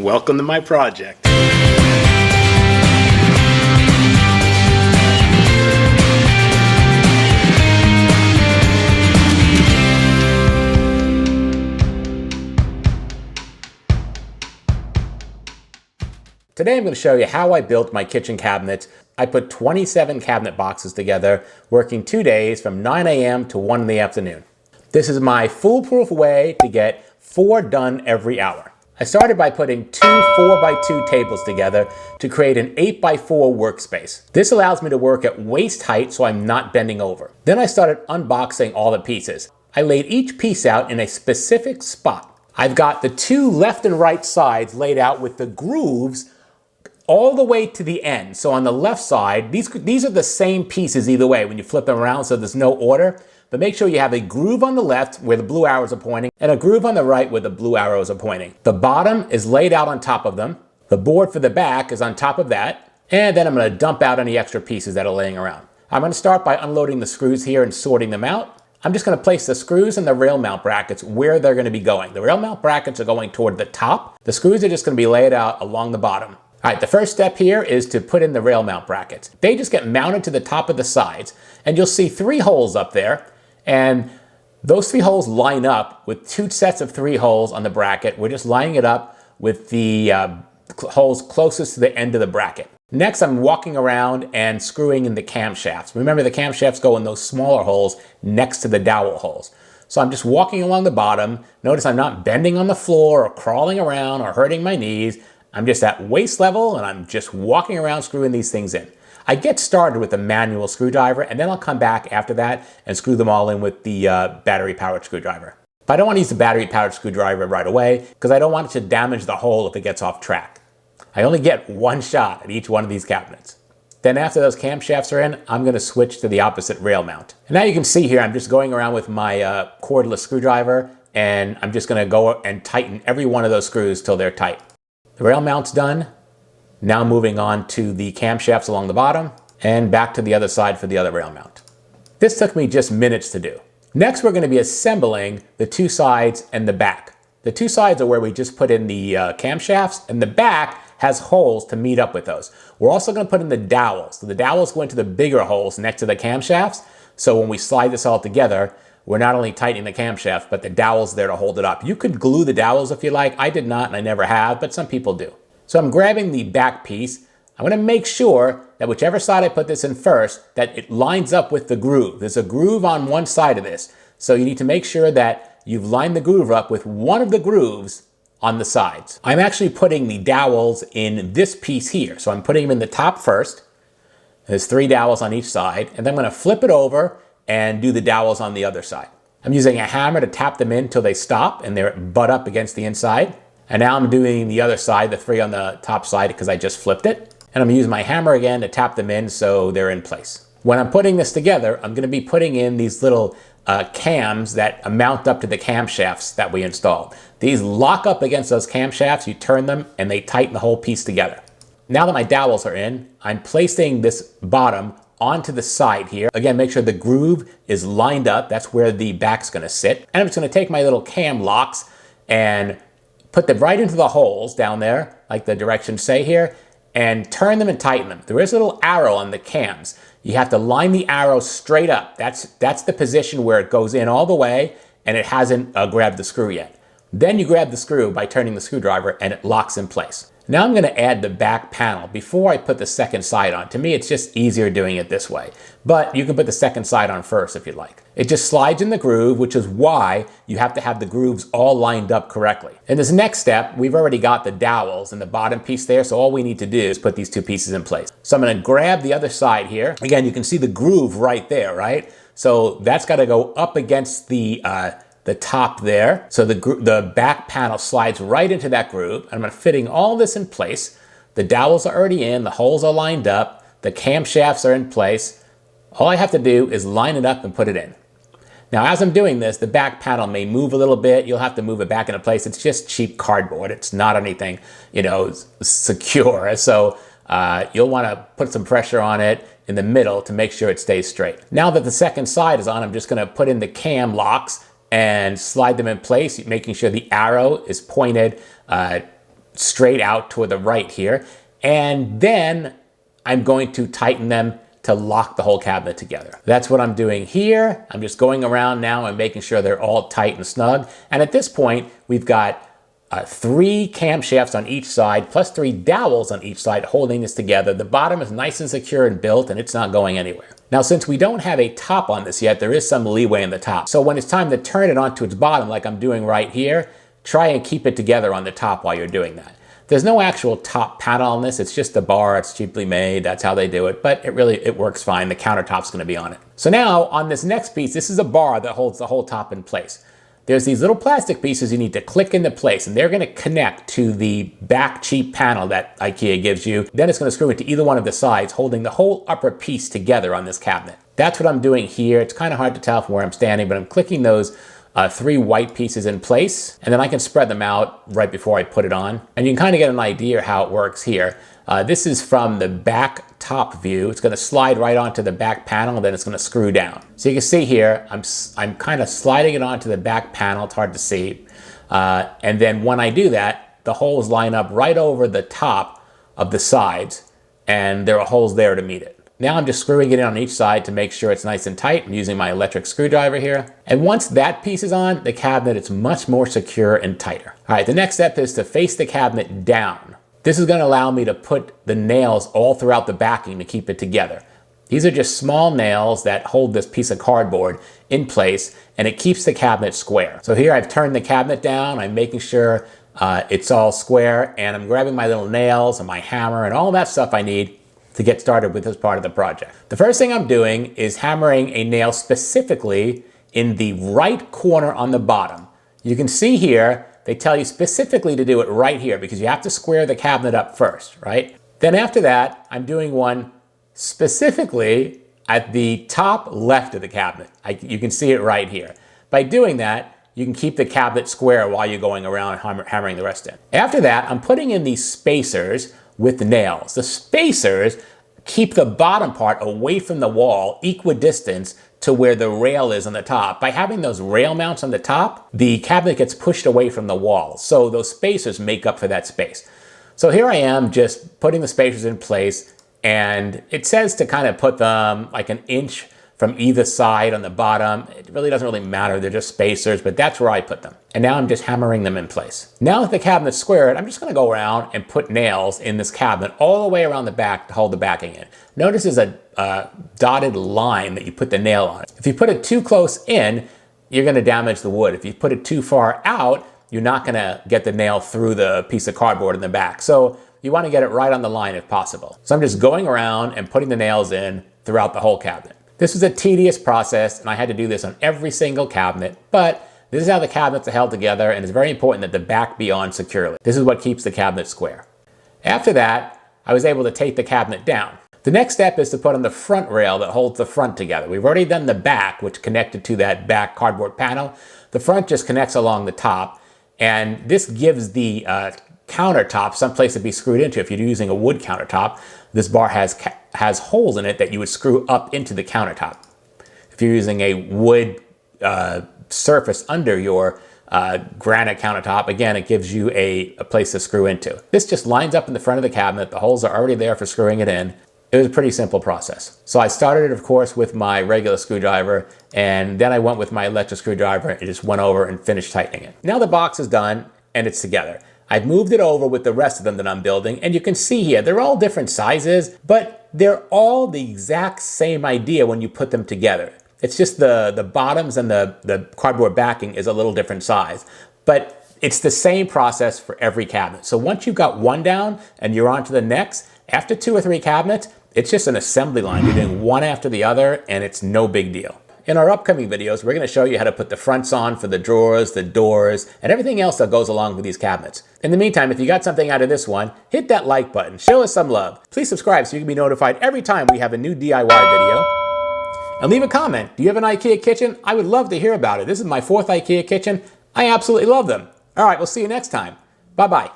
Welcome to my project. Today I'm going to show you how I built my kitchen cabinets. I put 27 cabinet boxes together, working 2 days from 9 a.m. to 1 in the afternoon. This is my foolproof way to get 4 done every hour. I started by putting 2 4x2 tables together to create an 8x4 workspace. This allows me to work at waist height so I'm not bending over. Then I started unboxing all the pieces. I laid each piece out in a specific spot. I've got the 2 left and right sides laid out with the grooves all the way to the end. So on the left side, these are the same pieces either way when you flip them around, so there's no order. But make sure you have a groove on the left where the blue arrows are pointing and a groove on the right where the blue arrows are pointing. The bottom is laid out on top of them. The board for the back is on top of that. And then I'm going to dump out any extra pieces that are laying around. I'm going to start by unloading the screws here and sorting them out. I'm just going to place the screws and the rail mount brackets where they're going to be going. The rail mount brackets are going toward the top. The screws are just going to be laid out along the bottom. All right, the first step here is to put in the rail mount brackets. They just get mounted to the top of the sides, and you'll see 3 holes up there, and those 3 holes line up with 2 sets of 3 holes on the bracket. We're just lining it up with the holes closest to the end of the bracket. Next, I'm walking around and screwing in the camshafts. Remember, the camshafts go in those smaller holes next to the dowel holes. So I'm just walking along the bottom. Notice I'm not bending on the floor or crawling around or hurting my knees. I'm just at waist level and I'm just walking around screwing these things in. I get started with a manual screwdriver and then I'll come back after that and screw them all in with the battery powered screwdriver. But I don't want to use the battery powered screwdriver right away because I don't want it to damage the hole if it gets off track. I only get 1 shot at each one of these cabinets. Then after those camshafts are in, I'm going to switch to the opposite rail mount. And now you can see here I'm just going around with my cordless screwdriver and I'm just going to go and tighten every one of those screws till they're tight. The rail mount's done. Now moving on to the camshafts along the bottom and back to the other side for the other rail mount. This took me just minutes to do. Next, we're going to be assembling the 2 sides and the back. The 2 sides are where we just put in the camshafts, and the back has holes to meet up with those. We're also going to put in the dowels. So the dowels go into the bigger holes next to the camshafts. So when we slide this all together, we're not only tightening the camshaft, but the dowel's there to hold it up. You could glue the dowels if you like. I did not, and I never have, but some people do. So I'm grabbing the back piece. I'm going to make sure that whichever side I put this in first, that it lines up with the groove. There's a groove on one side of this. So you need to make sure that you've lined the groove up with one of the grooves on the sides. I'm actually putting the dowels in this piece here. So I'm putting them in the top first. There's 3 dowels on each side, and then I'm going to flip it over and do the dowels on the other side. I'm using a hammer to tap them in until they stop and they're butt up against the inside. And now I'm doing the other side, the 3 on the top side, because I just flipped it. And I'm using my hammer again to tap them in so they're in place. When I'm putting this together, I'm going to be putting in these little cams that mount up to the camshafts that we installed. These lock up against those camshafts, you turn them, and they tighten the whole piece together. Now that my dowels are in, I'm placing this bottom onto the side here. Again, make sure the groove is lined up. That's where the back's going to sit. And I'm just going to take my little cam locks and put them right into the holes down there, like the directions say here, and turn them and tighten them. There is a little arrow on the cams. You have to line the arrow straight up. That's the position where it goes in all the way and it hasn't grabbed the screw yet. Then you grab the screw by turning the screwdriver and it locks in place. Now I'm going to add the back panel before I put the second side on. To me, it's just easier doing it this way. But you can put the second side on first if you'd like. It just slides in the groove, which is why you have to have the grooves all lined up correctly. In this next step, we've already got the dowels in the bottom piece there, so all we need to do is put these 2 pieces in place. So I'm going to grab the other side here. Again, you can see the groove right there, right? So that's got to go up against the top there. So the back panel slides right into that groove. I'm fitting all this in place. The dowels are already in, the holes are lined up, the camshafts are in place. All I have to do is line it up and put it in. Now, as I'm doing this, the back panel may move a little bit. You'll have to move it back into place. It's just cheap cardboard. It's not anything, secure. So you'll want to put some pressure on it in the middle to make sure it stays straight. Now that the second side is on, I'm just going to put in the cam locks and slide them in place, making sure the arrow is pointed straight out toward the right here. And then I'm going to tighten them to lock the whole cabinet together. That's what I'm doing here. I'm just going around now and making sure they're all tight and snug. And at this point, we've got 3 camshafts on each side, plus 3 dowels on each side holding this together. The bottom is nice and secure and built, and it's not going anywhere. Now, since we don't have a top on this yet, there is some leeway in the top. So when it's time to turn it onto its bottom, like I'm doing right here, try and keep it together on the top while you're doing that. There's no actual top panel on this. It's just a bar. It's cheaply made. That's how they do it. But it works fine. The countertop's going to be on it. So now on this next piece, this is a bar that holds the whole top in place. There's these little plastic pieces you need to click into place, and they're going to connect to the back cheap panel that IKEA gives you. Then it's going to screw into either one of the sides, holding the whole upper piece together on this cabinet. That's what I'm doing here. It's kind of hard to tell from where I'm standing, but I'm clicking those 3 white pieces in place, and then I can spread them out right before I put it on. And you can kind of get an idea how it works here. This is from the back top view. It's going to slide right onto the back panel, and then it's going to screw down. So you can see here, I'm kind of sliding it onto the back panel. It's hard to see. And then when I do that, the holes line up right over the top of the sides, and there are holes there to meet it. Now I'm just screwing it in on each side to make sure it's nice and tight. I'm using my electric screwdriver here. And once that piece is on, the cabinet is much more secure and tighter. All right, the next step is to face the cabinet down. This is going to allow me to put the nails all throughout the backing to keep it together. These are just small nails that hold this piece of cardboard in place, and it keeps the cabinet square. So here I've turned the cabinet down. I'm making sure it's all square, and I'm grabbing my little nails and my hammer and all that stuff I need to get started with this part of the project. The first thing I'm doing is hammering a nail specifically in the right corner on the bottom. You can see here, they tell you specifically to do it right here because you have to square the cabinet up first, right? Then after that, I'm doing one specifically at the top left of the cabinet. You can see it right here. By doing that, you can keep the cabinet square while you're going around hammering the rest in. After that, I'm putting in these spacers with the nails. The spacers keep the bottom part away from the wall, equidistant to where the rail is on the top. By having those rail mounts on the top, the cabinet gets pushed away from the wall. So those spacers make up for that space. So here I am just putting the spacers in place, and it says to kind of put them like an inch from either side on the bottom. It really doesn't really matter. They're just spacers, but that's where I put them. And now I'm just hammering them in place. Now that the cabinet's squared, I'm just going to go around and put nails in this cabinet all the way around the back to hold the backing in. Notice there's a dotted line that you put the nail on. If you put it too close in, you're going to damage the wood. If you put it too far out, you're not going to get the nail through the piece of cardboard in the back. So you want to get it right on the line if possible. So I'm just going around and putting the nails in throughout the whole cabinet. This was a tedious process, and I had to do this on every single cabinet, but this is how the cabinets are held together, and it's very important that the back be on securely. This is what keeps the cabinet square. After that, I was able to take the cabinet down. The next step is to put on the front rail that holds the front together. We've already done the back, which connected to that back cardboard panel. The front just connects along the top, and this gives the countertop someplace to be screwed into. If you're using a wood countertop, this bar has holes in it that you would screw up into the countertop. If you're using a wood surface under your granite countertop, again, it gives you a place to screw into. This just lines up in the front of the cabinet. The holes are already there for screwing it in. It was a pretty simple process. So I started it, of course, with my regular screwdriver, and then I went with my electric screwdriver and just went over and finished tightening it. Now the box is done and it's together. I've moved it over with the rest of them that I'm building, and you can see here, they're all different sizes, but they're all the exact same idea when you put them together. It's just the bottoms and the cardboard backing is a little different size, but it's the same process for every cabinet. So once you've got one down and you're on to the next, after 2 or 3 cabinets, it's just an assembly line. You're doing one after the other, and it's no big deal. In our upcoming videos, we're going to show you how to put the fronts on for the drawers, the doors, and everything else that goes along with these cabinets. In the meantime, if you got something out of this one, hit that like button, show us some love. Please subscribe so you can be notified every time we have a new DIY video. And leave a comment. Do you have an IKEA kitchen? I would love to hear about it. This is my 4th IKEA kitchen. I absolutely love them. All right, we'll see you next time. Bye-bye.